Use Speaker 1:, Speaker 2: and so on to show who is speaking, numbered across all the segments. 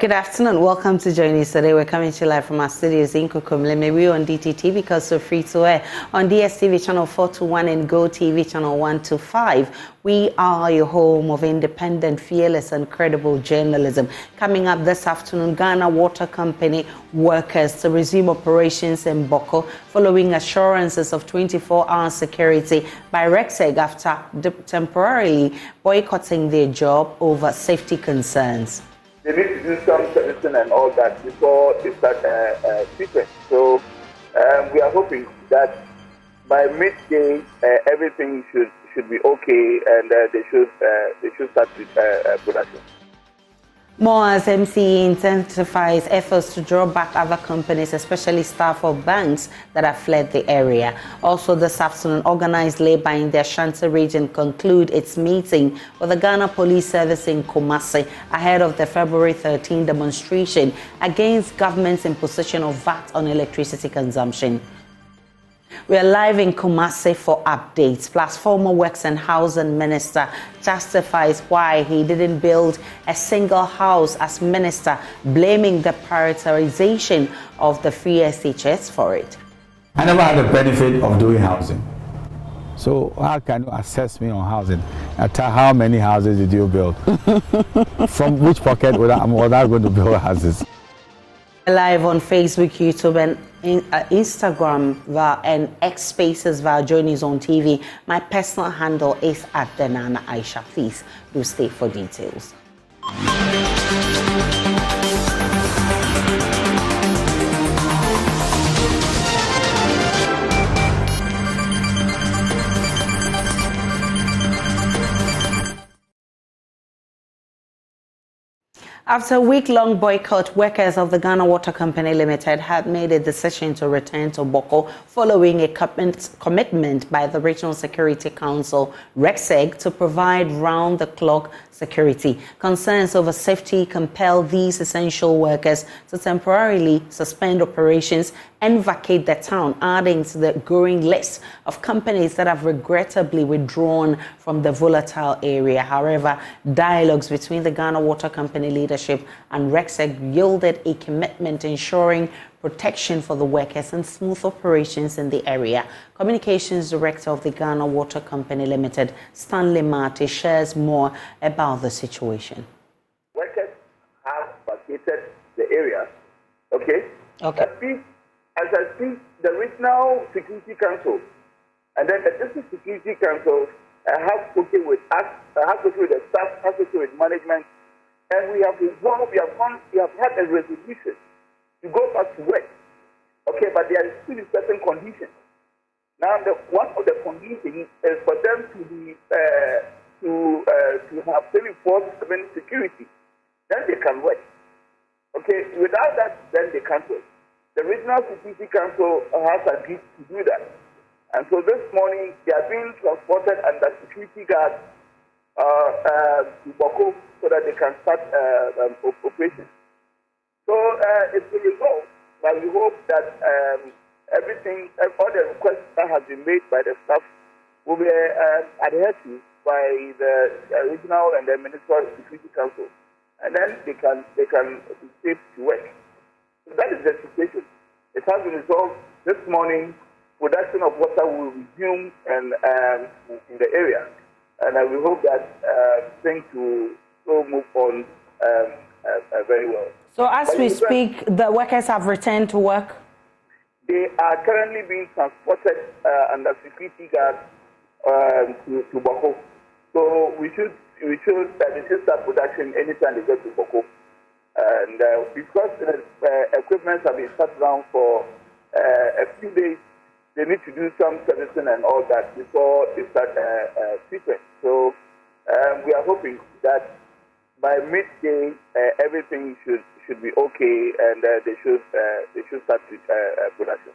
Speaker 1: Good afternoon. Welcome to JoyNewsToday. We're coming to you live from our studios in Kukumle. Maybe on DTT because we're free to air on DSTV channel 421 and Go TV channel 125. We are your home of independent, fearless, and credible journalism. Coming up this afternoon, Ghana Water Company workers to resume operations in Bawku following assurances of 24-hour security by RECSEG after temporarily boycotting their job over safety concerns.
Speaker 2: They need to do some servicing and all that before they start treatment. So we are hoping that by midday everything should be okay and they should start with production.
Speaker 1: More as MCE intensifies efforts to draw back other companies, especially staff of banks that have fled the area. Also this afternoon, organized labor in the Ashanti region conclude its meeting with the Ghana Police Service in Kumasi ahead of the February 13 demonstration against government's imposition of VAT on electricity consumption. We are live in Kumasi for updates. Plus, former Works and Housing Minister justifies why he didn't build a single house as minister, blaming the prioritization of the free SHS for it.
Speaker 3: I never had the benefit of doing housing. So how can you assess me on housing? How many houses did you build? From which pocket was I going to build houses?
Speaker 1: Live on Facebook, YouTube, and Instagram and X Spaces via JoyNews on TV. My personal handle is @Denana Aisha. Please do stay for details. After a week-long boycott, workers of the Ghana Water Company Limited had made a decision to return to Bawku following a commitment by the Regional Security Council, RECSEG, to provide round-the-clock security. Concerns over safety compel these essential workers to temporarily suspend operations and vacate the town, adding to the growing list of companies that have regrettably withdrawn from the volatile area. However, dialogues between the Ghana Water Company leadership and RECSEG yielded a commitment ensuring protection for the workers and smooth operations in the area. Communications Director of the Ghana Water Company Limited, Stanley Marty, shares more about the situation.
Speaker 2: Workers have vacated the area, okay? As I speak, the Regional Security Council and then the District Security Council have spoken with us, have spoken with the staff, have spoken with management, and we have had a resolution to go back to work. Okay, but there are still certain conditions. Now, one of the conditions is for them to be to have 24/7 security. Then they can work. Okay, without that, then they can't work. The Regional Security Council has agreed to do that. And so this morning, they are being transported under security guards to Bawku so that they can start operations. So it's a result, but we hope that everything, all the requests that have been made by the staff will be adhered to by the regional and the municipal security council, and then they can be safe to work. So that is the situation. It has been resolved this morning. Production of water will resume in the area, and we hope that things will move on very well.
Speaker 1: So as we speak, the workers have returned to work?
Speaker 2: They are currently being transported under security guards to Bawku. So we should start production anytime they get to Bawku. And because equipment have been shut down for a few days, they need to do some servicing and all that before they start treatment. So we are hoping that by midday everything should be okay and they should start with production.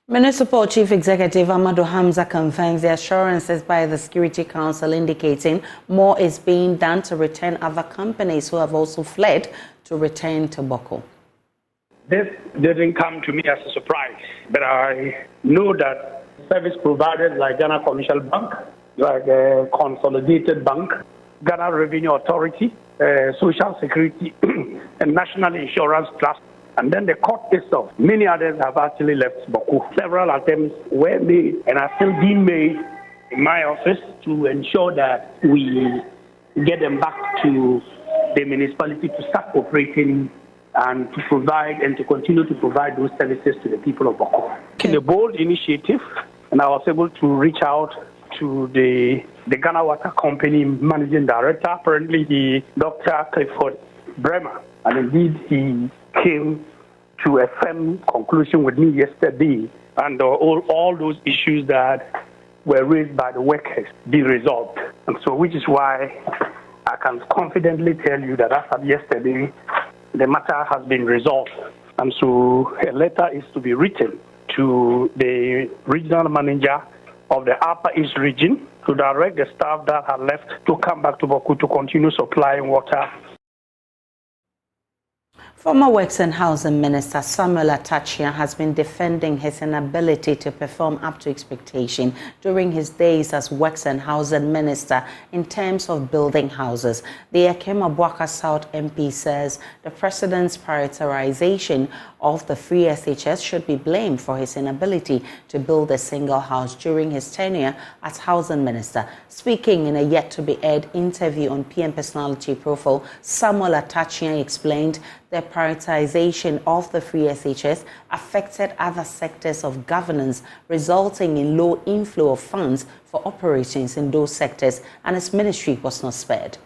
Speaker 1: Municipal Chief Executive Amadou Hamza confirms the assurances by the Security Council indicating more is being done to return other companies who have also fled to return to Bawku.
Speaker 4: This didn't come to me as a surprise, but I know that service providers like Ghana Commercial Bank, like Consolidated Bank, Ghana Revenue Authority, Social Security and National Insurance Trust. And then the court itself. Many others have actually left Bawku. Several attempts were made and are still being made in my office to ensure that we get them back to the municipality to start operating and to provide and to continue to provide those services to the people of Bawku. In a bold initiative, and I was able to reach out to the Ghana Water Company Managing Director, apparently Dr. Clifford Bremer, and indeed he came to a firm conclusion with me yesterday, and all those issues that were raised by the workers be resolved. And so, which is why I can confidently tell you that as of yesterday, the matter has been resolved. And so a letter is to be written to the regional manager of the Upper East region to direct the staff that are left to come back to Bawku to continue supplying water.
Speaker 1: Former Works and Housing Minister Samuel Atachia has been defending his inability to perform up to expectation during his days as Works and Housing Minister in terms of building houses. The Bawku South MP says the president's prioritization of the free SHS should be blamed for his inability to build a single house during his tenure as Housing Minister. Speaking in a yet-to-be-aired interview on PM Personality Profile, Samuel Atachia explained the prioritization of the free SHS affected other sectors of governance, resulting in low inflow of funds for operations in those sectors, and his ministry was not spared.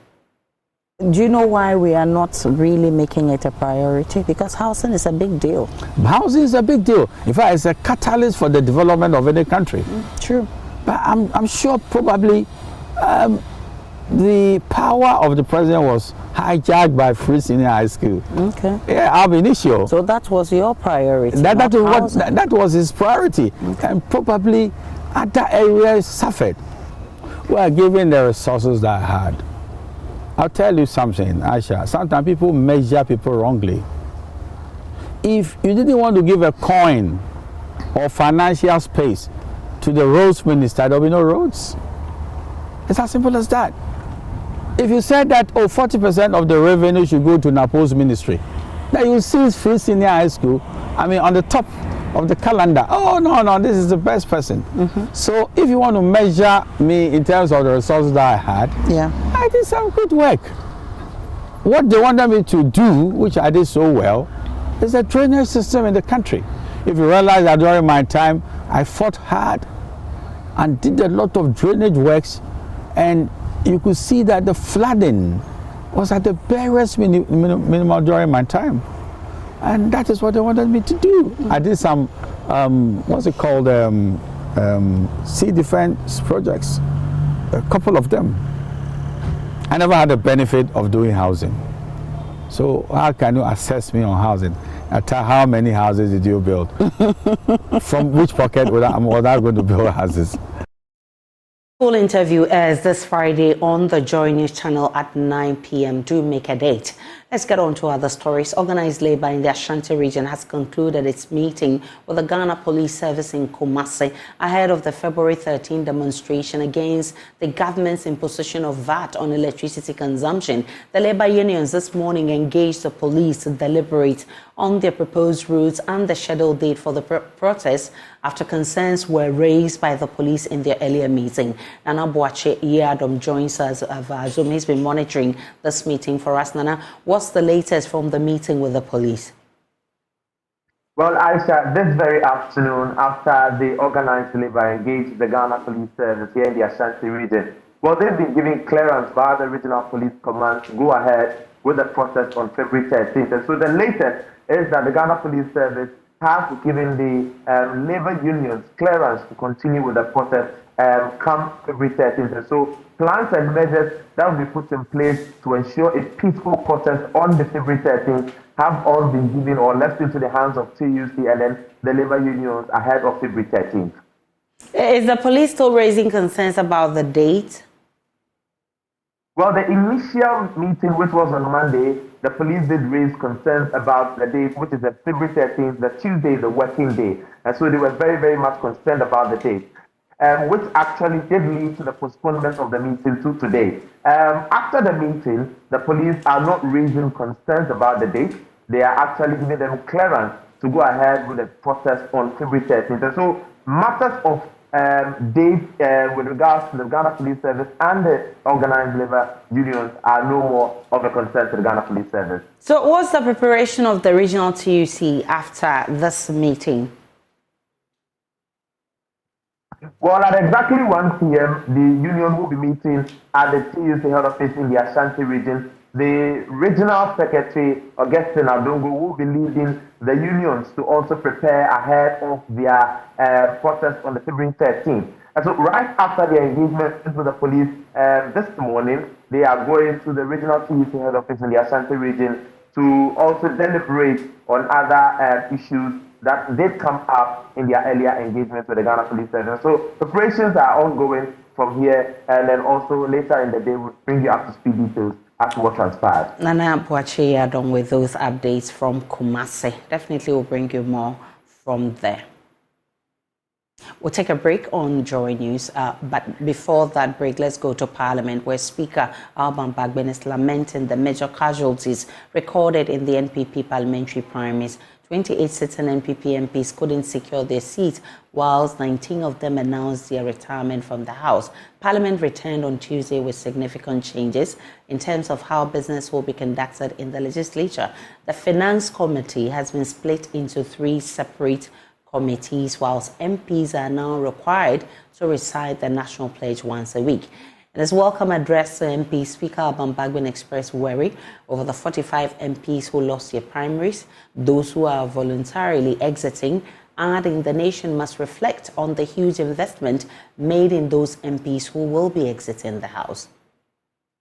Speaker 5: Do you know why we are not really making it a priority? Because housing is a big deal.
Speaker 3: Housing is a big deal. In fact, it's a catalyst for the development of any country.
Speaker 5: True.
Speaker 3: But I'm sure probably the power of the president was hijacked by Free Senior High School.
Speaker 5: Okay.
Speaker 3: Yeah, ab initio.
Speaker 5: So that was your priority.
Speaker 3: That was his priority. Okay. And probably other areas suffered. We are given the resources that I had. I'll tell you something, Aisha. Sometimes people measure people wrongly. If you didn't want to give a coin or financial space to the roads minister, there'll be no roads. It's as simple as that. If you said that, 40% of the revenue should go to Napo's ministry, then you see Free Senior High School, on the top of the calendar. Oh, no, this is the best person. Mm-hmm. So if you want to measure me in terms of the resources that I had, I did some good work. What they wanted me to do, which I did so well, is a drainage system in the country. If you realize that during my time, I fought hard and did a lot of drainage works, and you could see that the flooding was at the barest minimum during my time. And that is what they wanted me to do. I did some, sea defense projects, a couple of them. I never had the benefit of doing housing. So how can you assess me on housing? I tell how many houses did you build? From which pocket was I going to build houses?
Speaker 1: Full interview airs this Friday on the Joy News channel at 9 p.m. Do make a date. Let's get on to other stories. Organized labor in the Ashanti region has concluded its meeting with the Ghana Police Service in Kumasi ahead of the February 13 demonstration against the government's imposition of VAT on electricity consumption. The labor unions this morning engaged the police to deliberate on their proposed routes and the scheduled date for the protest after concerns were raised by the police in their earlier meeting. Nana Boache Yadom joins us via Zoom. He's been monitoring this meeting for us. Nana, what's the latest from the meeting with the police?
Speaker 6: Well, Aisha, this very afternoon, after the organized labor engaged the Ghana Police Service here in the Ashanti region, well, they've been given clearance by the Regional Police Command to go ahead with the protest on February 13th. And so the latest is that the Ghana Police Service has given the labor unions clearance to continue with the protest come February 13th. And so plans and measures that will be put in place to ensure a peaceful protest on the February 13th have all been given or left into the hands of TUC and then the labor unions ahead of February 13th.
Speaker 1: Is the police still raising concerns about the date?
Speaker 6: Well, the initial meeting, which was on Monday, the police did raise concerns about the date, which is the February 13th, the Tuesday, the working day. And so they were very, very much concerned about the date. which actually did lead to the postponement of the meeting to today. After the meeting, the police are not raising concerns about the date. They are actually giving them clearance to go ahead with the protest on February 13th. And so matters of date with regards to the Ghana Police Service and the organized labor unions are no more of a concern to the Ghana Police Service.
Speaker 1: So what's the preparation of the regional TUC after this meeting?
Speaker 6: Well, at exactly 1 p.m., the union will be meeting at the TUC head office in the Ashanti region. The regional secretary, Augustine Adongo, will be leading the unions to also prepare ahead of their protest on the February 13th. And so right after their engagement with the police this morning, they are going to the regional TUC head office in the Ashanti region to also deliberate on other issues that did come up in their earlier engagement with the Ghana Police Service. So preparations are ongoing from here, and then also later in the day we'll bring you up to speed details as to what transpired.
Speaker 1: Nana Boache done with those updates from Kumasi. Definitely will bring you more from there. We'll take a break on Joy News, but before that break, let's go to Parliament, where Speaker Alban Bagbin is lamenting the major casualties recorded in the NPP parliamentary primaries. 28 sitting NPP MPs couldn't secure their seats, whilst 19 of them announced their retirement from the House. Parliament returned on Tuesday with significant changes in terms of how business will be conducted in the legislature. The Finance Committee has been split into 3 separate committees, whilst MPs are now required to recite the National Pledge once a week. In his welcome address to MPs, Speaker Alban Bagbin expressed worry over the 45 MPs who lost their primaries, those who are voluntarily exiting, adding the nation must reflect on the huge investment made in those MPs who will be exiting the House.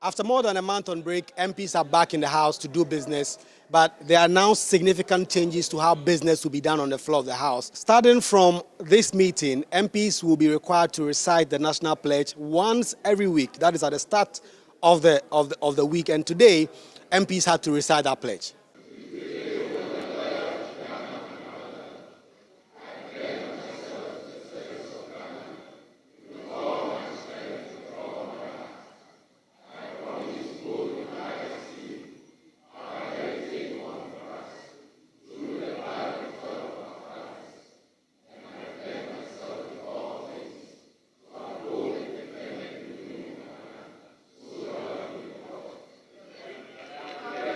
Speaker 7: After more than a month on break, MPs are back in the House to do business, but there are now significant changes to how business will be done on the floor of the House. Starting from this meeting, MPs will be required to recite the National Pledge once every week. That is at the start of the week, and today, MPs had to recite that pledge.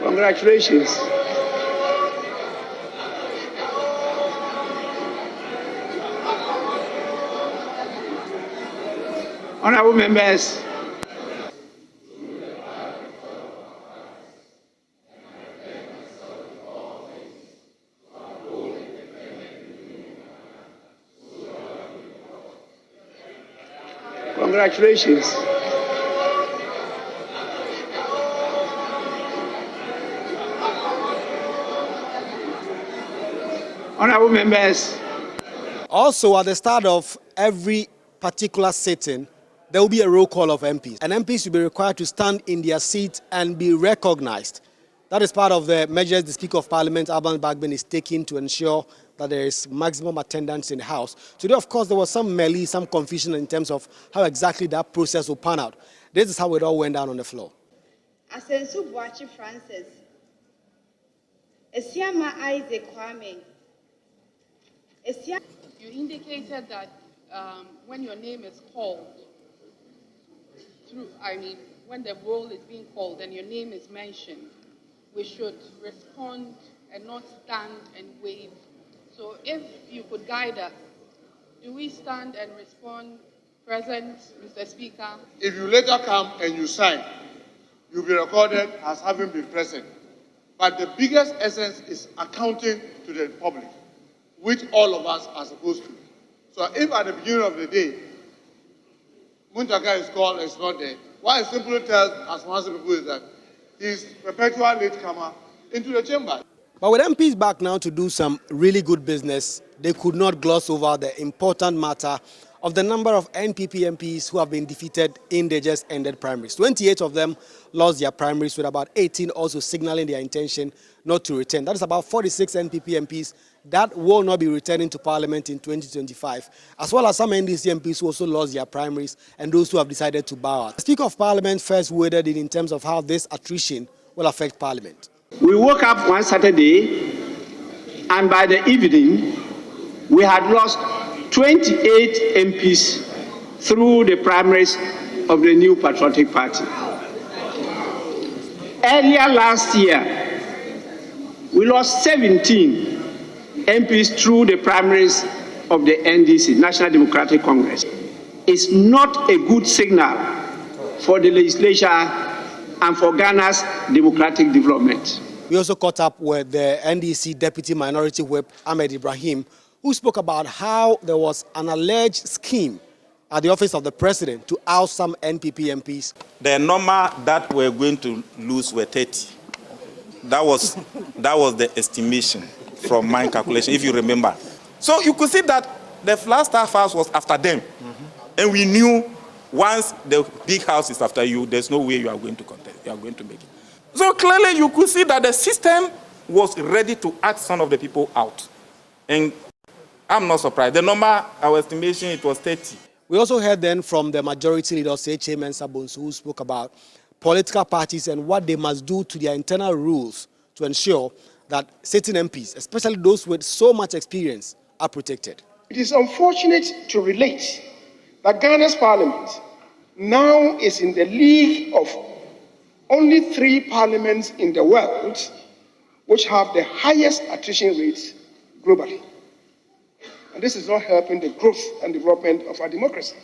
Speaker 8: Congratulations. Honorable members, congratulations. Honorable members.
Speaker 7: Also, at the start of every particular sitting, there will be a roll call of MPs. And MPs will be required to stand in their seat and be recognized. That is part of the measures the Speaker of Parliament, Alban Bagbin, is taking to ensure that there is maximum attendance in the House. Today, of course, there was some confusion in terms of how exactly that process will pan out. This is how it all went down on the floor.
Speaker 9: Asensu Boachi Francis, Esiama Isaac Kwame.
Speaker 10: You indicated that when your name is called, when the roll is being called and your name is mentioned, we should respond and not stand and wave. So if you could guide us, do we stand and respond, present, Mr. Speaker?
Speaker 11: If you later come and you sign, you'll be recorded as having been present. But the biggest essence is accounting to the public, which all of us are supposed to. So if at the beginning of the day, Muntaka is called and is not there, what I simply tell as one people is that he's perpetual latecomer into the chamber.
Speaker 7: But with MPs back now to do some really good business, they could not gloss over the important matter of the number of NPP MPs who have been defeated in the just ended primaries. 28 of them lost their primaries, with about 18 also signaling their intention not to return. That is about 46 NPP MPs that will not be returning to Parliament in 2025, as well as some NDC MPs who also lost their primaries and those who have decided to bow out. The Speaker of Parliament first waded in terms of how this attrition will affect Parliament.
Speaker 8: We woke up one Saturday, and by the evening, we had lost 28 MPs through the primaries of the New Patriotic Party. Earlier last year, we lost 17 MPs through the primaries of the NDC, National Democratic Congress. It's not a good signal for the legislature and for Ghana's democratic development.
Speaker 7: We also caught up with the NDC Deputy Minority Whip, Ahmed Ibrahim, who spoke about how there was an alleged scheme at the office of the president to oust some NPP MPs.
Speaker 12: The number that we're going to lose were 30. That was the estimation from my calculation, if you remember. So you could see that the last house was after them. And we knew once the big house is after you, there's no way you are going to contest, you are going to make it. So clearly you could see that the system was ready to act some of the people out. And I'm not surprised. The number, our estimation, it was 30.
Speaker 7: We also heard then from the majority leader, Seche Mensah Bonsu, who spoke about political parties and what they must do to their internal rules to ensure that sitting MPs, especially those with so much experience, are protected.
Speaker 8: It is unfortunate to relate that Ghana's parliament now is in the league of only 3 parliaments in the world which have the highest attrition rates globally. And this is not helping the growth and development of our democracy.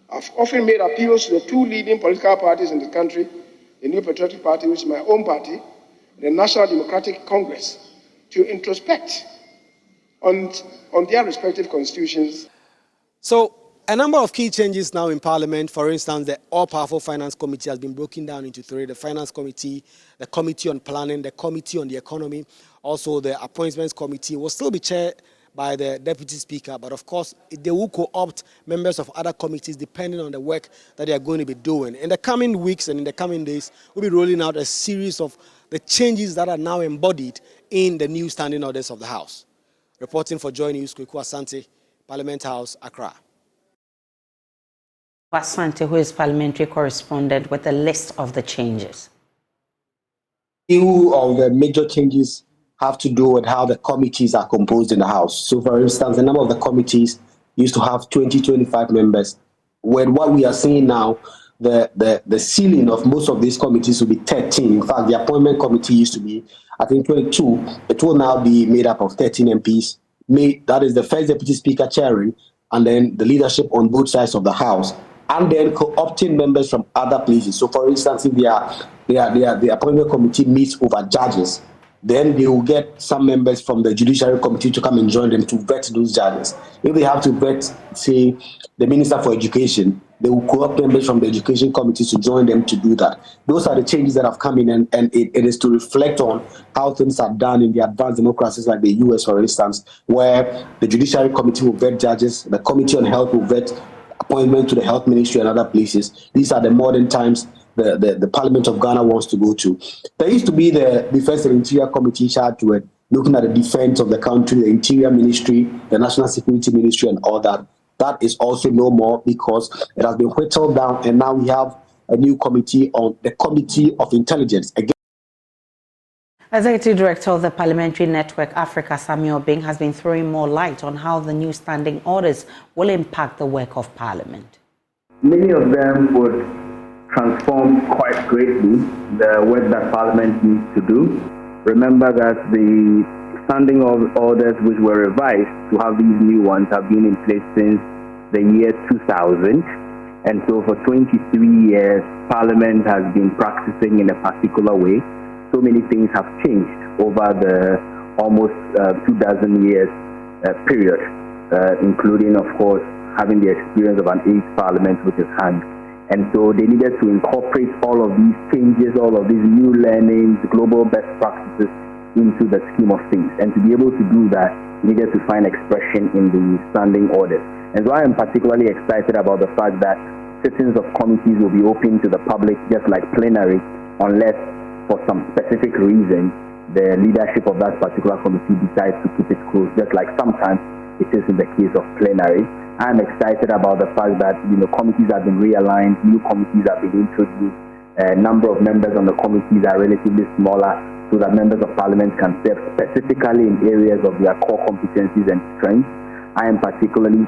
Speaker 8: I've often made appeals to the 2 leading political parties in the country, the New Patriotic Party, which is my own party, and the National Democratic Congress, to introspect on their respective constitutions.
Speaker 7: So, a number of key changes now in Parliament. For instance, the all-powerful Finance Committee has been broken down into 3. The Finance Committee, the Committee on Planning, the Committee on the Economy, also the Appointments Committee will still be chaired by the Deputy Speaker, but of course, they will co-opt members of other committees depending on the work that they are going to be doing. In the coming weeks and in the coming days, we'll be rolling out a series of the changes that are now embodied in the new standing orders of the House. Reporting for Joy News, Kweku Asante, Parliament House, Accra.
Speaker 1: Asante, who is parliamentary correspondent, with a list of the changes.
Speaker 13: Few of the major changes have to do with how the committees are composed in the House. So, for instance, the number of the committees used to have 20, 25 members. With what we are seeing now, the ceiling of most of these committees will be 13. In fact, the Appointment Committee used to be, I think, 22. It will now be made up of 13 MPs. That is the first Deputy Speaker chairing, and then the leadership on both sides of the House, and then co-opting members from other places. So, for instance, if the Appointment Committee meets over judges, then they will get some members from the Judiciary Committee to come and join them to vet those judges. If they have to vet, say, the Minister for Education, they will co-opt members from the Education Committee to join them to do that. Those are the changes that have come in, and it is to reflect on how things are done in the advanced democracies like the US, for instance, where the Judiciary Committee will vet judges, the Committee on Health will vet appointment to the Health Ministry and other places. These are the modern times the Parliament of Ghana wants to go to. There used to be the Defense and Interior Committee charged with looking at the defense of the country, the Interior Ministry, the National Security Ministry, and all that. That is also no more because it has been whittled down, and now we have a new committee on the Committee of Intelligence. Again,
Speaker 1: Executive Director of the Parliamentary Network Africa, Samuel Bing, has been throwing more light on how the new standing orders will impact the work of Parliament.
Speaker 14: Many of them would transform quite greatly the work that Parliament needs to do. Remember that the standing orders which were revised to have these new ones have been in place since the year 2000. And so for 23 years, Parliament has been practicing in a particular way. So many things have changed over the almost 24 years period, including, of course, having the experience of an 8th Parliament which is hanged. And so they needed to incorporate all of these changes, all of these new learnings, global best practices into the scheme of things. And to be able to do that, needed to find expression in the standing orders. And so I am particularly excited about the fact that sittings of committees will be open to the public just like plenary, unless for some specific reason the leadership of that particular committee decides to keep it closed, just like sometimes it is in the case of plenary. I'm excited about the fact that committees have been realigned, new committees have been introduced, a number of members on the committees are relatively smaller, so that members of parliament can serve specifically in areas of their core competencies and strengths. I am particularly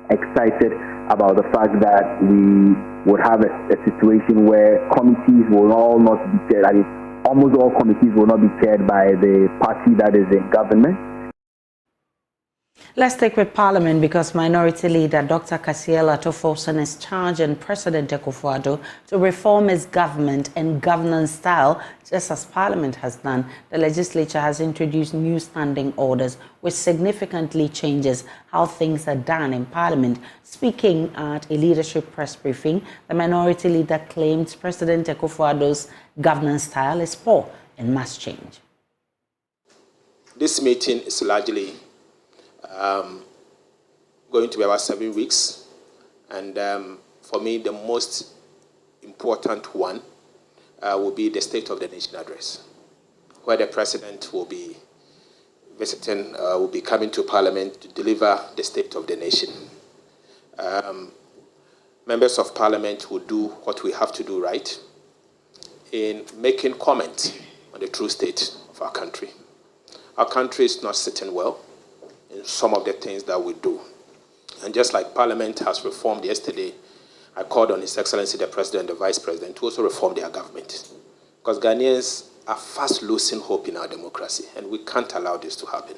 Speaker 14: excited about the fact that we would have a situation where committees will all not be chaired. I mean, almost all committees will not be chaired by the party that is in government.
Speaker 1: Let's stick with Parliament because Minority Leader Dr. Kasiela Tofosun is charging President Akufo-Addo to reform his government and governance style, just as Parliament has done. The legislature has introduced new standing orders, which significantly changes how things are done in Parliament. Speaking at a leadership press briefing, the Minority Leader claimed President Akufo-Addo's governance style is poor and must change.
Speaker 15: This meeting is largely going to be about 7 weeks, and for me the most important one will be the State of the Nation address, where the President will be visiting, will be coming to Parliament to deliver the State of the Nation. Members of Parliament will do what we have to do right in making comment on the true state of our country. Our country is not sitting well in some of the things that we do. And just like Parliament has reformed yesterday, I called on His Excellency the President and the Vice President to also reform their government. Because Ghanaians are fast losing hope in our democracy, and we can't allow this to happen.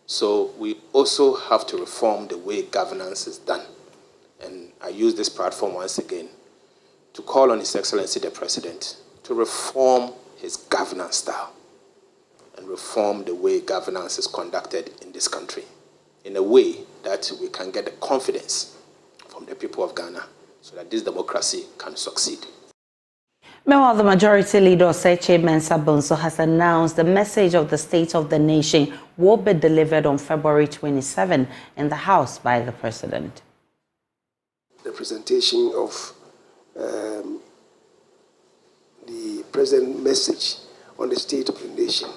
Speaker 15: So we also have to reform the way governance is done. And I use this platform once again to call on His Excellency the President to reform his governance style and reform the way governance is conducted in this country in a way that we can get the confidence from the people of Ghana so that this democracy can succeed.
Speaker 1: Meanwhile, the Majority Leader Oseche Mensah Bonso has announced the message of the State of the Nation will be delivered on February 27 in the House by the President.
Speaker 16: The presentation of the President's message on the State of the Nation.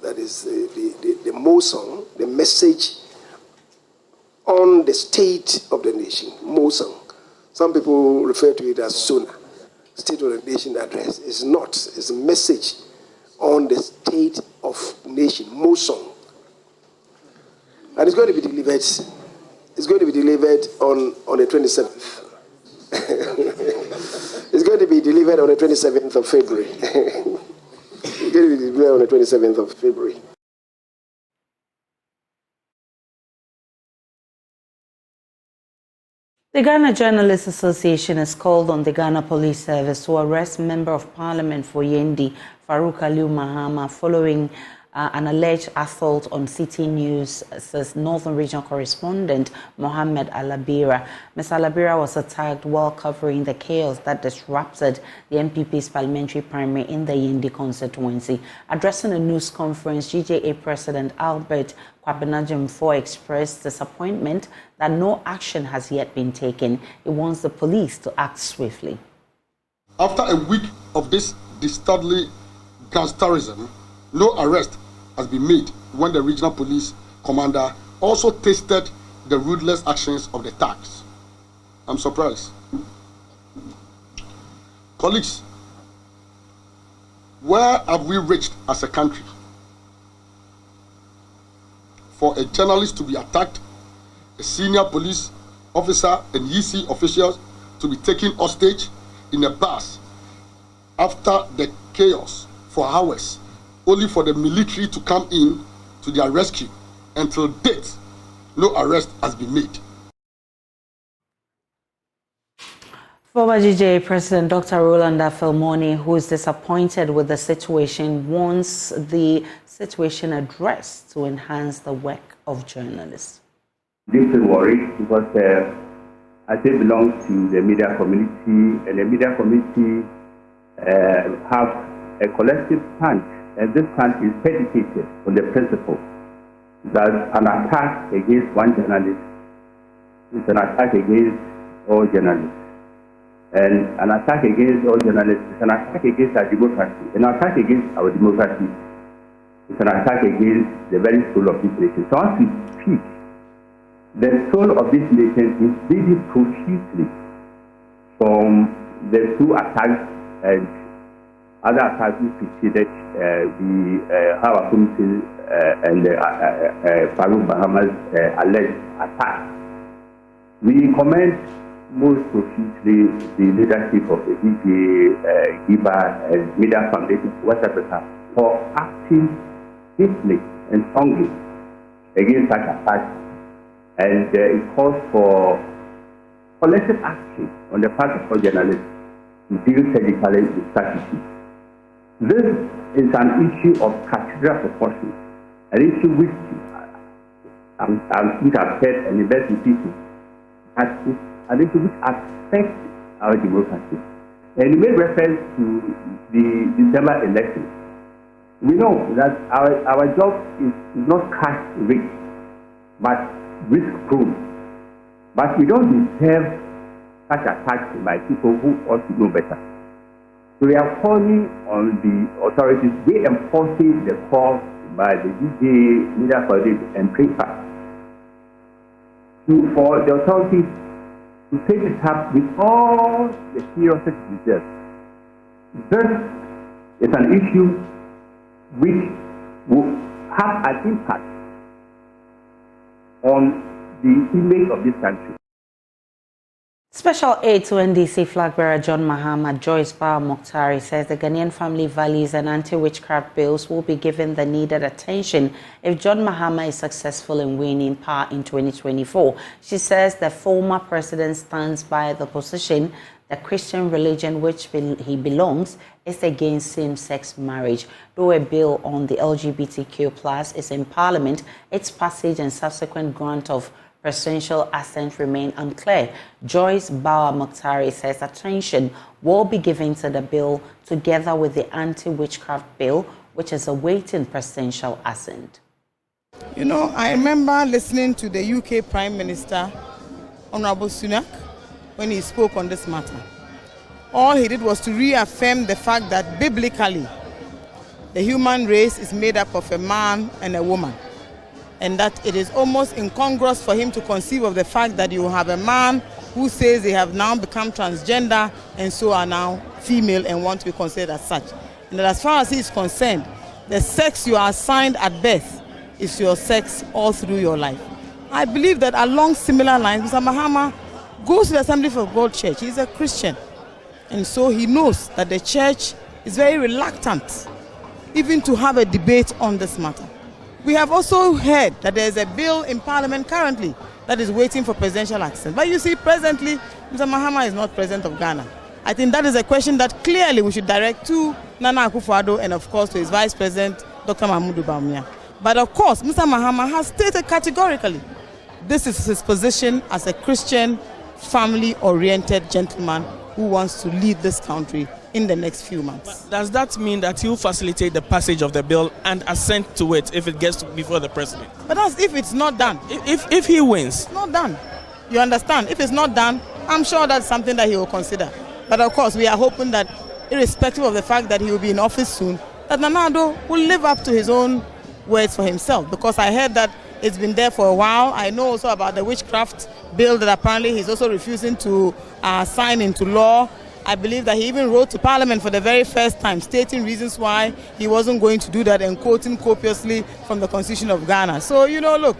Speaker 16: That is the Mosong, the message on the state of the nation, Mosong. Some people refer to it as SONA, State of the Nation Address. It's not. It's a message on the state of nation, Mosong. And it's going to be delivered. It's going to be delivered on the 27th. It's going to be delivered on the 27th of February. It's going to be delivered on the 27th of February.
Speaker 1: The Ghana Journalists Association has called on the Ghana Police Service to arrest Member of Parliament for Yendi, Farouk Aliu Mahama, following an alleged assault on City News, says Northern Regional Correspondent Mohammed Alabira. Ms. Alabira was attacked while covering the chaos that disrupted the MPP's parliamentary primary in the Yendi constituency. Addressing a news conference, GJA President Albert Kwabenajimfo expressed disappointment that no action has yet been taken. He wants the police to act swiftly.
Speaker 17: After a week of this disturbing gangsterism, no arrest has been made when the regional police commander also tasted the ruthless actions of the thugs. I'm surprised. Colleagues, where have we reached as a country? For a journalist to be attacked, a senior police officer and EC officials to be taken hostage in a bus after the chaos for hours, only for the military to come in to their rescue. Until date, no arrest has been made.
Speaker 1: Former GJA President Dr. Roland Afel-Moni, who is disappointed with the situation, wants the situation addressed to enhance the work of journalists.
Speaker 14: This is worried because I still belong to the media community, and the media community have a collective stand. And this stand is predicated on the principle that an attack against one journalist is an attack against all journalists. And an attack against all journalists is an attack against our democracy. An attack against our democracy is an attack against the very soul of this nation. So as we speak, the soul of this nation is bleeding profusely from the two attacks and other attacks which preceded the Bawku MCE and Farouk Bahama's alleged attack. We commend most profusely the leadership of the DJ, Giba, and Media Foundation of West Africa for acting swiftly and strongly against such attacks. And it calls for collective action on the part of all journalists to deal surgically with such issues. This is an issue of cathedral proportions, an issue which I've said and invest in people, an issue which affects our democracy. And you made reference to the December election. We know that our job is not cash rich, but risk-prone. But we don't deserve such attacks by people who ought to know better. So we are calling on the authorities, they enforcing the call by the DJ, Media Foundation, and PRIPA for the authorities to take it up with all the seriousness it deserves. This is an issue which will have an impact on the image of this country.
Speaker 1: Special aide to NDC flag bearer John Mahama, Joyce Bawku MCE, says the Ghanaian family values and anti-witchcraft bills will be given the needed attention if John Mahama is successful in winning power in 2024. She says the former president stands by the position the Christian religion which he belongs is against same-sex marriage. Though a bill on the LGBTQ+ is in Parliament, its passage and subsequent grant of presidential assent remain unclear. Joyce Bawku MCE says attention will be given to the bill together with the anti-witchcraft bill, which is awaiting presidential assent.
Speaker 18: You know, I remember listening to the UK Prime Minister, Honorable Sunak, when he spoke on this matter. All he did was to reaffirm the fact that biblically, the human race is made up of a man and a woman, and that it is almost incongruous for him to conceive of the fact that you have a man who says they have now become transgender and so are now female and want to be considered as such. And that as far as he is concerned, the sex you are assigned at birth is your sex all through your life. I believe that along similar lines, Mr. Mahama goes to the Assembly of God Church. He's a Christian. And so he knows that the church is very reluctant even to have a debate on this matter. We have also heard that there is a bill in Parliament currently that is waiting for presidential assent. But you see, presently, Mr. Mahama is not president of Ghana. I think that is a question that clearly we should direct to Nana Akufo-Addo and, of course, to his vice president, Dr. Mahmoud Bawumia. But, of course, Mr. Mahama has stated categorically this is his position as a Christian, family-oriented gentleman who wants to lead this country in the next few months.
Speaker 19: But does that mean that he'll facilitate the passage of the bill and assent to it if it gets before the president?
Speaker 18: But that's if it's not done.
Speaker 19: If he wins.
Speaker 18: It's not done. You understand? If it's not done, I'm sure that's something that he will consider. But of course, we are hoping that irrespective of the fact that he will be in office soon, that Nana Addo will live up to his own words for himself. Because I heard that it's been there for a while. I know also about the witchcraft bill that apparently he's also refusing to sign into law. I believe that he even wrote to Parliament for the very first time, stating reasons why he wasn't going to do that and quoting copiously from the Constitution of Ghana. So, you know, look,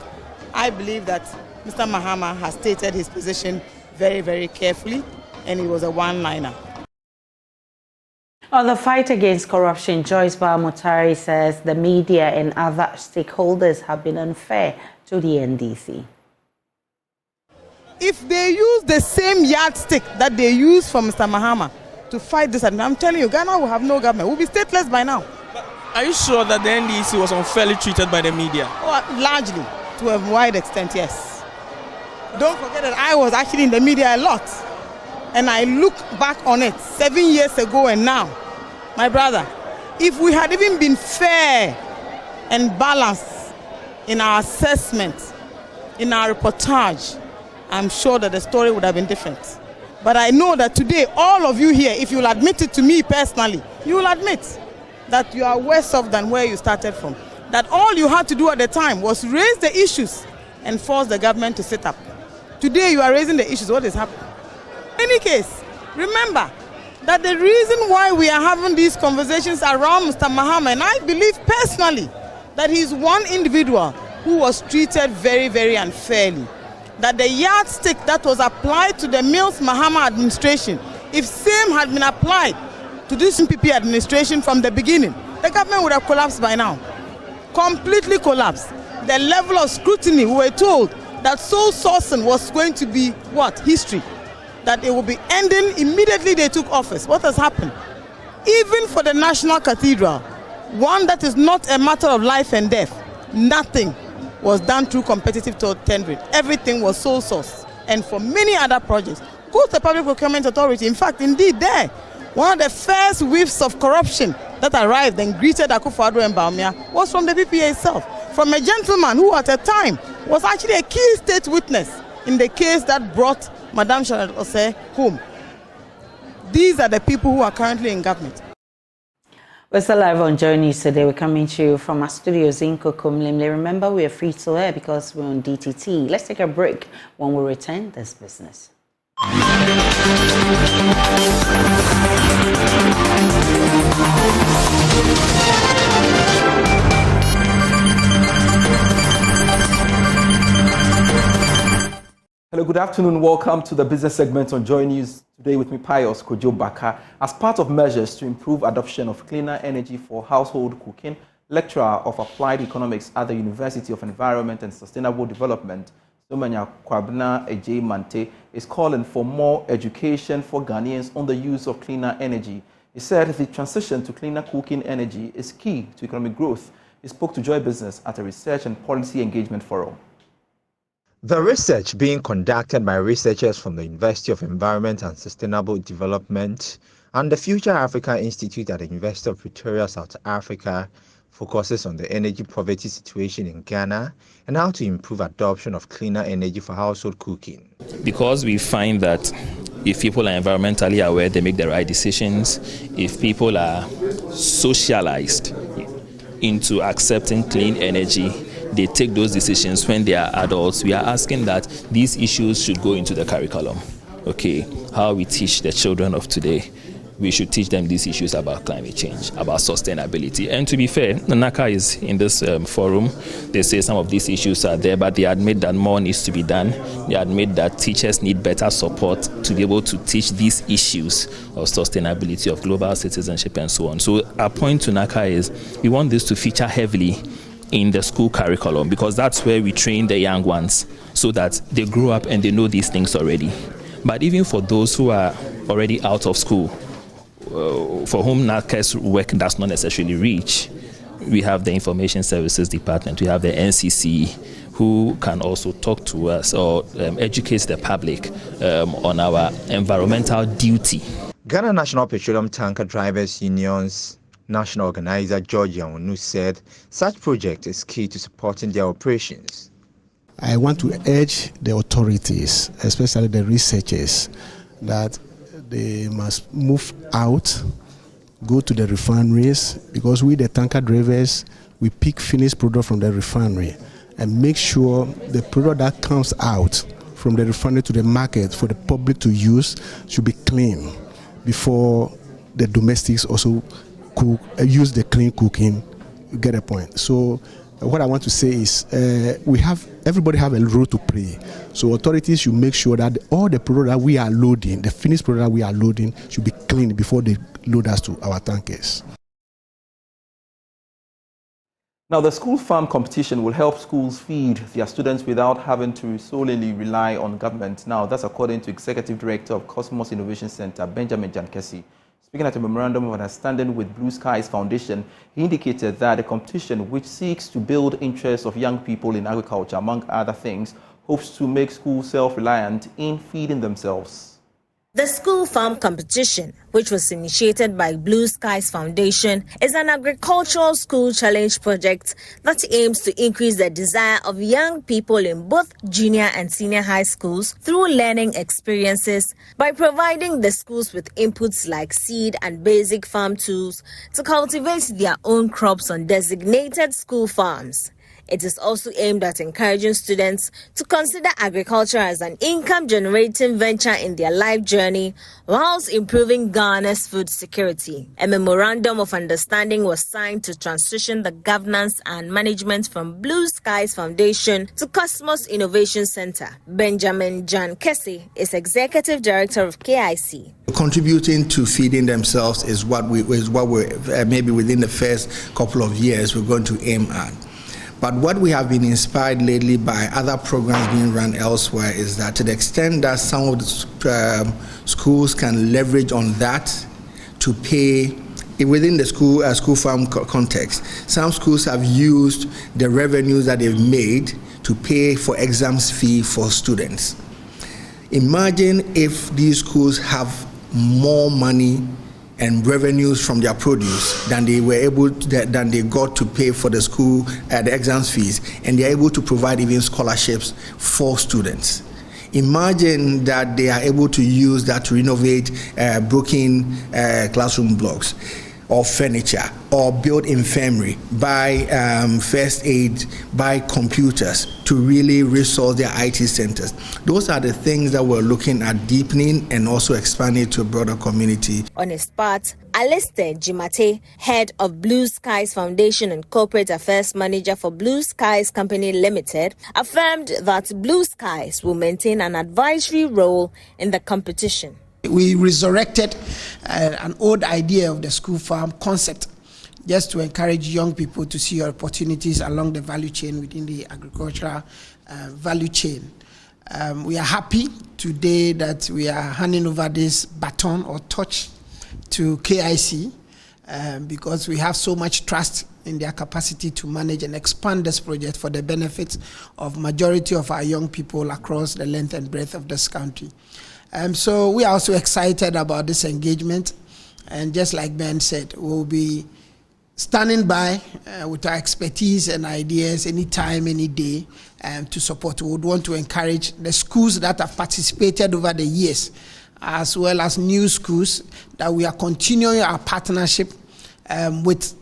Speaker 18: I believe that Mr. Mahama has stated his position very, very carefully, and he was a one-liner.
Speaker 1: On the fight against corruption, Joyce Bawku MCE says the media and other stakeholders have been unfair to the NDC.
Speaker 18: If they use the same yardstick that they use for Mr. Mahama to fight this, I'm telling you, Ghana will have no government. We'll be stateless by now.
Speaker 19: Are you sure that the NDC was unfairly treated by the media?
Speaker 18: Oh, largely, to a wide extent, yes. Don't forget that I was actually in the media a lot. And I look back on it 7 years ago and now. My brother, if we had even been fair and balanced in our assessment, in our reportage, I'm sure that the story would have been different. But I know that today, all of you here, if you'll admit it to me personally, you will admit that you are worse off than where you started from. That all you had to do at the time was raise the issues and force the government to sit up. Today you are raising the issues. What is happening? In any case, remember that the reason why we are having these conversations around Mr. Mahama, and I believe personally that he's one individual who was treated very, very unfairly. That the yardstick that was applied to the Mills Mahama administration, if same had been applied to this MPP administration from the beginning, the government would have collapsed by now. Completely collapsed. The level of scrutiny, we were told that sole sourcing was going to be what? History. That it will be ending immediately they took office. What has happened? Even for the National Cathedral, one that is not a matter of life and death, nothing was done through competitive tendering. Everything was sole source. And for many other projects, go to the Public Procurement Authority. In fact, indeed there, one of the first whiffs of corruption that arrived and greeted Akufo-Addo and Bawumia was from the PPA itself, from a gentleman who at a time was actually a key state witness in the case that brought Madame Charlotte Osei home. These are the people who are currently in government.
Speaker 1: We're still live on Joy News today. We're coming to you from our studios in Kokomlimle. Remember, we are free to air because we're on DTT. Let's take a break. When we return, this business.
Speaker 20: Hello, good afternoon. Welcome to the business segment on Joy News Today with me, Pius Kojo Baka. As part of measures to improve adoption of cleaner energy for household cooking, lecturer of applied economics at the University of Environment and Sustainable Development, Somanya Kwabena Ejay Mante, is calling for more education for Ghanaians on the use of cleaner energy. He said the transition to cleaner cooking energy is key to economic growth. He spoke to Joy Business at a research and policy engagement forum.
Speaker 21: The research being conducted by researchers from the University of Environment and Sustainable Development and the Future Africa Institute at the University of Pretoria, South Africa, focuses on the energy poverty situation in Ghana and how to improve adoption of cleaner energy for household cooking.
Speaker 19: Because we find that if people are environmentally aware, they make the right decisions. If people are socialized into accepting clean energy, they take those decisions when they are adults. We are asking that these issues should go into the curriculum. Okay, how we teach the children of today, we should teach them these issues about climate change, about sustainability. And to be fair, NACA is in this forum. They say some of these issues are there, but they admit that more needs to be done. They admit that teachers need better support to be able to teach these issues of sustainability, of global citizenship, and so on. So our point to NACA is we want this to feature heavily in the school curriculum, because that's where we train the young ones so that they grow up and they know these things already. But even for those who are already out of school, for whom NACA's work does not necessarily reach, we have the Information Services Department, we have the NCC, who can also talk to us or educate the public on our environmental duty.
Speaker 21: Ghana National Petroleum Tanker Drivers Union's national organizer George Yawonu said such project is key to supporting their operations.
Speaker 22: I want to urge the authorities, especially the researchers, that they must move out, go to the refineries, because we, the tanker drivers, we pick finished product from the refinery and make sure the product that comes out from the refinery to the market for the public to use should be clean before the domestics also use the clean cooking. You get a point. So what I want to say is everybody have a role to play. So authorities should make sure that all the product that we are loading, the finished product that we are loading, should be clean before they load us to our tankers.
Speaker 20: Now, the school farm competition will help schools feed their students without having to solely rely on government. Now, that's according to Executive Director of Cosmos Innovation Center, Benjamin Jankesi. Speaking at a memorandum of understanding with Blue Skies Foundation, he indicated that the competition, which seeks to build interests of young people in agriculture, among other things, hopes to make schools self-reliant in feeding themselves.
Speaker 2: The School Farm Competition, which was initiated by Blue Skies Foundation, is an agricultural school challenge project that aims to increase the desire of young people in both junior and senior high schools through learning experiences by providing the schools with inputs like seed and basic farm tools to cultivate their own crops on designated school farms. It is also aimed at encouraging students to consider agriculture as an income-generating venture in their life journey, whilst improving Ghana's food security. A memorandum of understanding was signed to transition the governance and management from Blue Skies Foundation to Cosmos Innovation Center. Benjamin John Kessie is Executive Director of KIC.
Speaker 4: Contributing to feeding themselves is what we're maybe within the first couple of years we're going to aim at. But what we have been inspired lately by other programs being run elsewhere is that to the extent that some of the schools can leverage on that to pay within the school farm context, some schools have used the revenues that they've made to pay for exams fee for students. Imagine if these schools have more money and revenues from their produce than they got to pay for the school the exams fees, and they're able to provide even scholarships for students. Imagine that they are able to use that to renovate broken classroom blocks or furniture, or build infirmary, buy first aid, buy computers to really resource their IT centers. Those are the things that we're looking at deepening and also expanding to a broader community.
Speaker 2: On his part, Alistair Jimate, head of Blue Skies Foundation and Corporate Affairs Manager for Blue Skies Company Limited, affirmed that Blue Skies will maintain an advisory role in the competition.
Speaker 23: We resurrected an old idea of the school farm concept just to encourage young people to see opportunities along the value chain within the agricultural value chain. We are happy today that we are handing over this baton or torch to KIC because we have so much trust in their capacity to manage and expand this project for the benefit of majority of our young people across the length and breadth of this country. So we are also excited about this engagement, and just like Ben said, we'll be standing by with our expertise and ideas anytime, any day to support. We would want to encourage the schools that have participated over the years, as well as new schools, that we are continuing our partnership with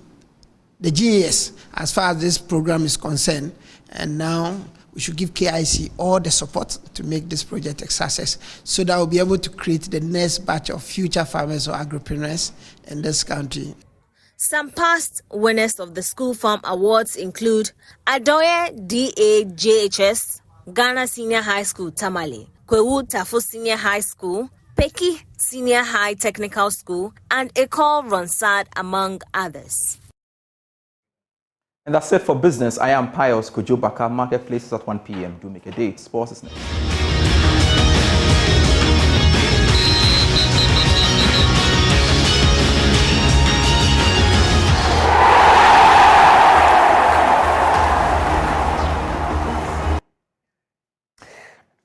Speaker 23: the GES as far as this program is concerned. And now we should give KIC all the support to make this project a success, so that we'll be able to create the next batch of future farmers or agripreneurs in this country.
Speaker 2: Some past winners of the School Farm Awards include Adoye DAJHS, Ghana Senior High School Tamale, Kwewu Tafo Senior High School, Peki Senior High Technical School, and Ecole Ronsard, among others.
Speaker 20: And that's it for business. I am Pius Kojo Baka. Marketplace is at 1 p.m. Do make a date. Sports is next.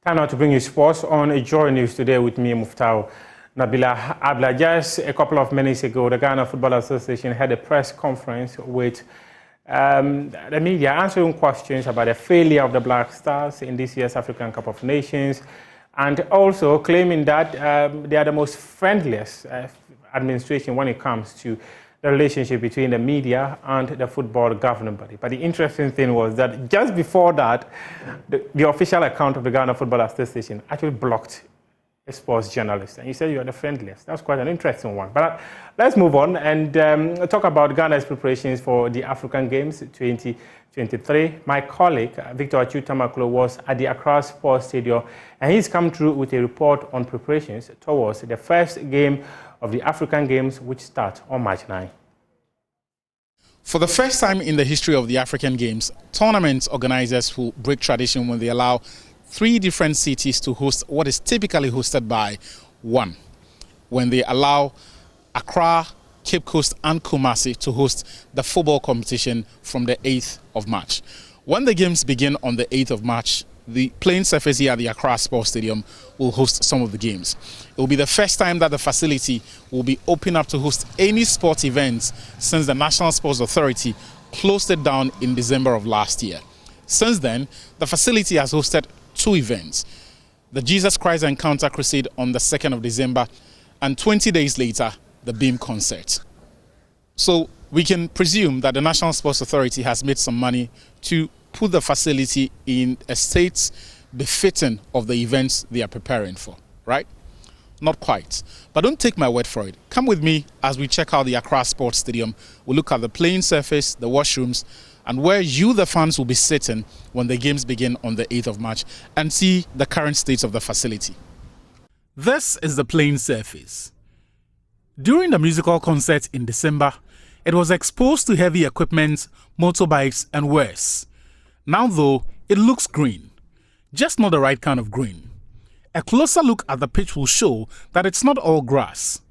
Speaker 24: Time now to bring you sports on Joy News Today with me, Muftau Nabila Abla. Just a couple of minutes ago, the Ghana Football Association had a press conference with the media answering questions about the failure of the Black Stars in this year's African Cup of Nations, and also claiming that they are the most friendliest administration when it comes to the relationship between the media and the football governing body. But the interesting thing was that just before that, the official account of the Ghana Football Association actually blocked a sports journalist, and he said you are the friendliest. That's quite an interesting one. But let's move on and talk about Ghana's preparations for the African Games 2023. My colleague, Victor Achutamaklo, was at the Accra Sports Stadium, and he's come through with a report on preparations towards the first game of the African Games, which start on March 9.
Speaker 25: For the first time in the history of the African Games, tournament organizers will break tradition when they allow 3 different cities to host what is typically hosted by one. When they allow Accra, Cape Coast and Kumasi to host the football competition from the 8th of March. When the games begin on the 8th of March, the playing surface here at the Accra Sports Stadium will host some of the games. It will be the first time that the facility will be open up to host any sport events since the National Sports Authority closed it down in December of last year. Since then, the facility has hosted 2 events. The Jesus Christ Encounter Crusade on the 2nd of December and 20 days later, the Beam Concert. So we can presume that the National Sports Authority has made some money to put the facility in a state befitting of the events they are preparing for, right? Not quite. But don't take my word for it. Come with me as we check out the Accra Sports Stadium. We'll look at the playing surface, the washrooms, and where you, the fans, will be sitting when the games begin on the 8th of March and see the current state of the facility. This is the playing surface. During the musical concert in December, it was exposed to heavy equipment, motorbikes, and worse. Now, though, it looks green. Just not the right kind of green. A closer look at the pitch will show that it's not all grass.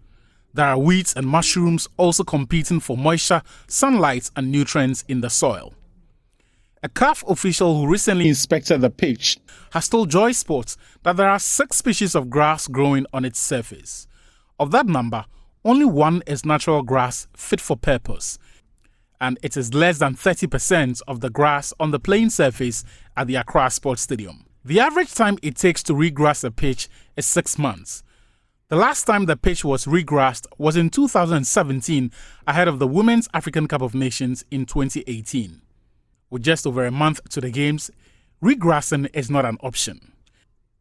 Speaker 25: There are weeds and mushrooms also competing for moisture, sunlight, and nutrients in the soil. A CAF official who recently inspected the pitch has told Joy Sports that there are 6 species of grass growing on its surface. Of that number, only 1 is natural grass fit for purpose, and it is less than 30% of the grass on the playing surface at the Accra Sports Stadium. The average time it takes to regrass a pitch is 6 months. The last time the pitch was regrassed was in 2017 ahead of the Women's African Cup of Nations in 2018. With just over a month to the games, regrassing is not an option.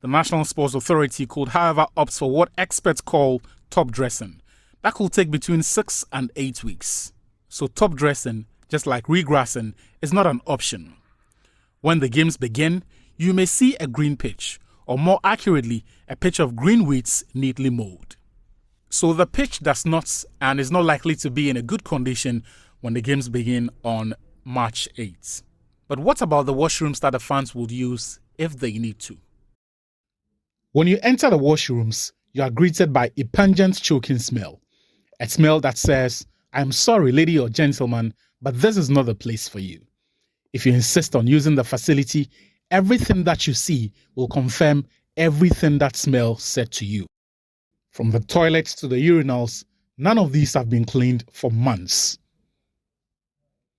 Speaker 25: The National Sports Authority could, however, opt for what experts call top dressing. That could take between 6 and 8 weeks. So top dressing, just like regrassing, is not an option. When the games begin, you may see a green pitch, or more accurately, a pitch of green weeds neatly mowed. So the pitch does not and is not likely to be in a good condition when the games begin on March 8th. But what about the washrooms that the fans will use if they need to? When you enter the washrooms, you are greeted by a pungent choking smell. A smell that says, "I'm sorry, lady or gentleman, but this is not the place for you." If you insist on using the facility, everything that you see will confirm everything that smell said to you. From the toilets to the urinals, none of these have been cleaned for months.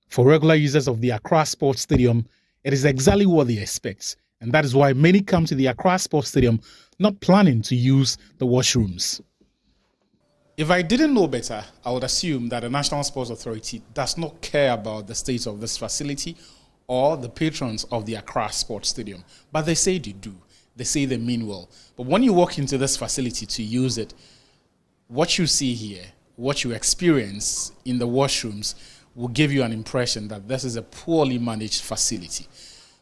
Speaker 25: For regular users of the Accra Sports Stadium, it is exactly what they expect, and that is why many come to the Accra Sports Stadium not planning to use the washrooms. If I didn't know better, I would assume that the National Sports Authority does not care about the state of this facility or the patrons of the Accra Sports Stadium. But they say they do. They say they mean well. But when you walk into this facility to use it, what you see here, what you experience in the washrooms will give you an impression that this is a poorly managed facility.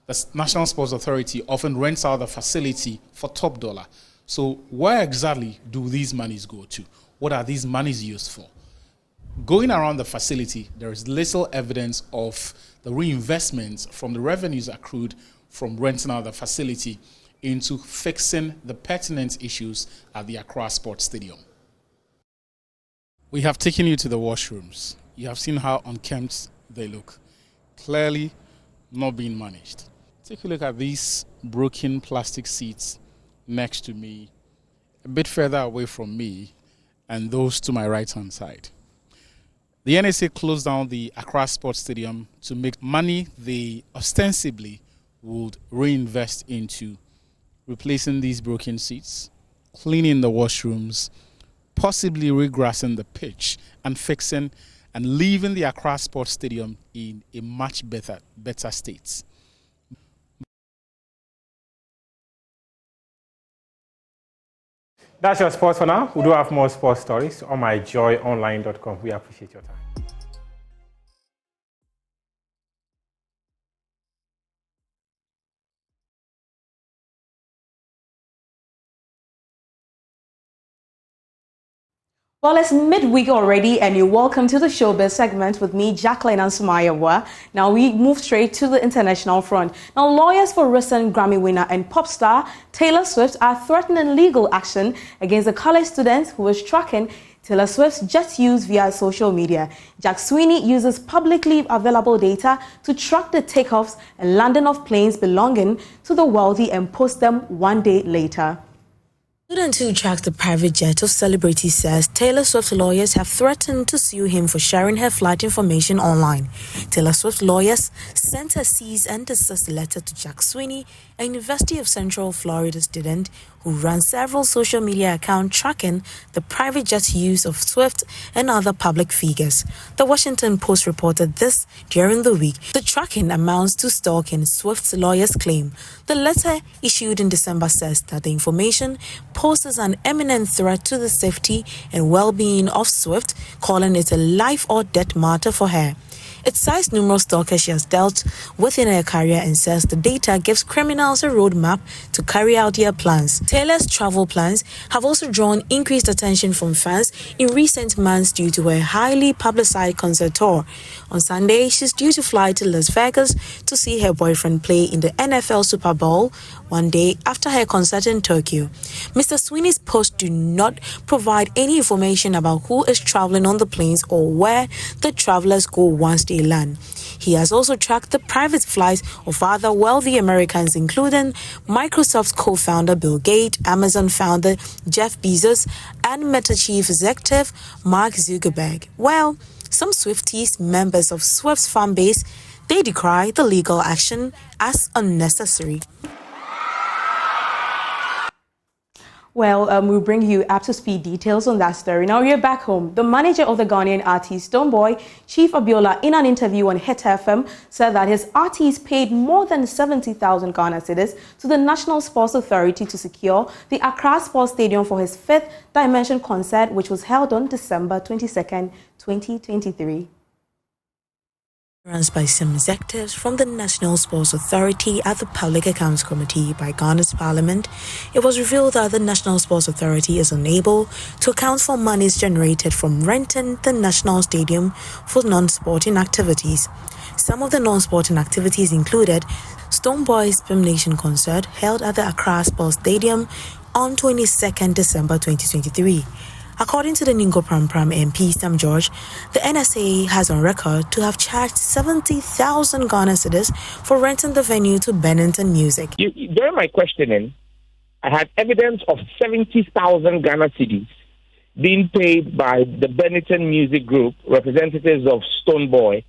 Speaker 25: The National Sports Authority often rents out the facility for top dollar. So where exactly do these monies go to? What are these monies used for? Going around the facility, there is little evidence of the reinvestment from the revenues accrued from renting out the facility into fixing the pertinent issues at the Accra Sports Stadium. We have taken you to the washrooms. You have seen how unkempt they look. Clearly not being managed. Take a look at these broken plastic seats next to me, a bit further away from me, and those to my right-hand side. The NSA closed down the Accra Sports Stadium to make money they ostensibly would reinvest into replacing these broken seats, cleaning the washrooms, possibly regrassing the pitch, and fixing and leaving the Accra Sports Stadium in a much better state.
Speaker 24: That's your sports for now. We do have more sports stories on myjoyonline.com. We appreciate your time.
Speaker 3: Well, it's midweek already, and you're welcome to the Showbiz segment with me, Jacqueline Ansumayawa. Now, we move straight to the international front. Now, lawyers for recent Grammy winner and pop star Taylor Swift are threatening legal action against a college student who was tracking Taylor Swift just used via social media. Jack Sweeney uses publicly available data to track the takeoffs and landing of planes belonging to the wealthy and post them one day later.
Speaker 2: Student who tracks the private jet of celebrities says Taylor Swift's lawyers have threatened to sue him for sharing her flight information online. Taylor Swift's lawyers sent a cease and desist letter to Jack Sweeney, a University of Central Florida student who runs several social media accounts tracking the private jet use of Swift and other public figures. The Washington Post reported this during the week. The tracking amounts to stalking, Swift's lawyers claim. The letter issued in December says that the information poses an imminent threat to the safety and well-being of Swift, calling it a life or death matter for her. It cites numerous stalkers she has dealt with in her career and says the data gives criminals a roadmap to carry out their plans. Taylor's travel plans have also drawn increased attention from fans in recent months due to her highly publicized concert tour. On Sunday, she's due to fly to Las Vegas to see her boyfriend play in the NFL Super Bowl one day after her concert in Tokyo. Mr. Sweeney's posts do not provide any information about who is traveling on the planes or where the travelers go once they land. He has also tracked the private flights of other wealthy Americans, including Microsoft's co-founder Bill Gates, Amazon founder Jeff Bezos, and Meta chief executive Mark Zuckerberg. Well, some Swifties, members of Swift's fan base, they decry the legal action as unnecessary.
Speaker 3: Well, we'll bring you up-to-speed details on that story. Now we're back home. The manager of the Ghanaian artist Stonebwoy, Chief Abiola, in an interview on Hit FM, said that his artist paid more than 70,000 Ghana cedis to the National Sports Authority to secure the Accra Sports Stadium for his fifth Dimension concert, which was held on December 22nd, 2023.
Speaker 2: By some executives from the National Sports Authority at the Public Accounts Committee by Ghana's Parliament, it was revealed that the National Sports Authority is unable to account for monies generated from renting the National Stadium for non-sporting activities. Some of the non-sporting activities included Stonebwoy's Film Nation concert held at the Accra Sports Stadium on 22nd December 2023. According to the Ningo Pram MP, Sam George, the NSA has on record to have charged 70,000 Ghana cedis for renting the venue to Bennington Music.
Speaker 5: During my questioning, I had evidence of 70,000 Ghana cedis being paid by the Bennington Music Group, representatives of Stonebwoy,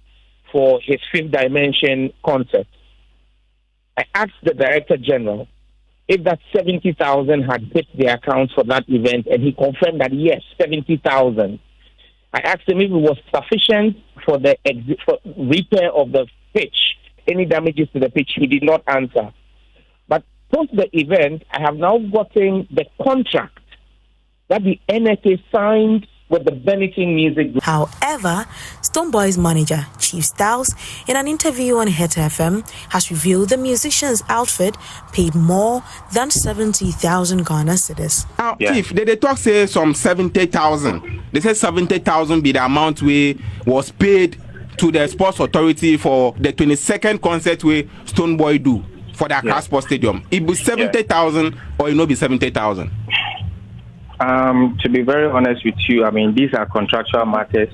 Speaker 5: for his Fifth Dimension concert. I asked the Director General if that 70,000 had hit the account for that event, and he confirmed that yes, 70,000. I asked him if it was sufficient for the for repair of the pitch, any damages to the pitch. He did not answer. But post the event, I have now gotten the contract that the NSA signed with the Bennington Music Group.
Speaker 2: However, Stonebwoy's manager, Chief Styles, in an interview on Hit FM, has revealed the musician's outfit paid more than 70,000 Ghana cedis.
Speaker 6: Now, Chief, they talk say some 70,000. They say 70,000 be the amount we was paid to the Sports Authority for the 22nd concert we Stonebwoy do for the Accra Sports Stadium. It be 70,000 or it no be 70,000.
Speaker 5: To be very honest with you, I mean, these are contractual matters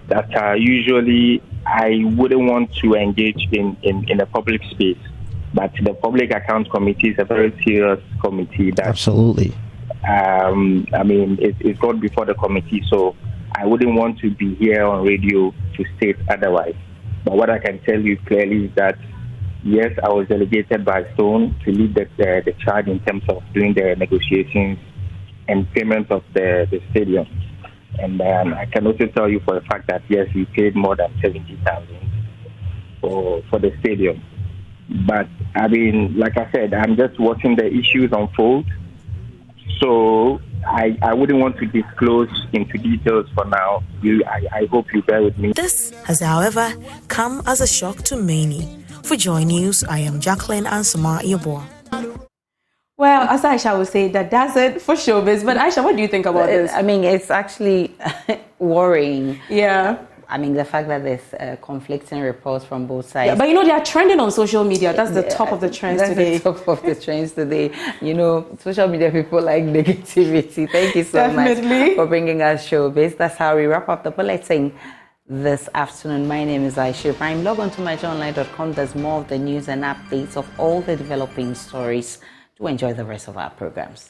Speaker 5: that usually I wouldn't want to engage in the public space. But the Public Accounts Committee is a very serious committee. That,
Speaker 9: absolutely.
Speaker 5: I mean, it's gone before the committee, so I wouldn't want to be here on radio to state otherwise. But what I can tell you clearly is that, yes, I was delegated by Stone to lead the charge in terms of doing the negotiations and payment of the stadium. And I can also tell you for a fact that, yes, we paid more than 70,000 for the stadium. But, I mean, like I said, I'm just watching the issues unfold. So I wouldn't want to disclose into details for now. I hope you bear with me.
Speaker 2: This has, however, come as a shock to many. For Joy News, I am Jacqueline Ansama Iyoboa.
Speaker 3: Well, as Aisha would say, that does it for showbiz. But Aisha, what do you think about this?
Speaker 1: I mean, it's actually worrying.
Speaker 3: Yeah.
Speaker 1: I mean, the fact that there's conflicting reports from both sides.
Speaker 3: Yeah, but you know, they are trending on social media. That's the top of the trends today.
Speaker 1: That's the top of the trends today. You know, social media people like negativity. Thank you so much for bringing us showbiz. That's how we wrap up the bulletin this afternoon. My name is Aisha Prime. Log on to myjoyonline.com. There's more of the news and updates of all the developing stories. Do enjoy the rest of our programs.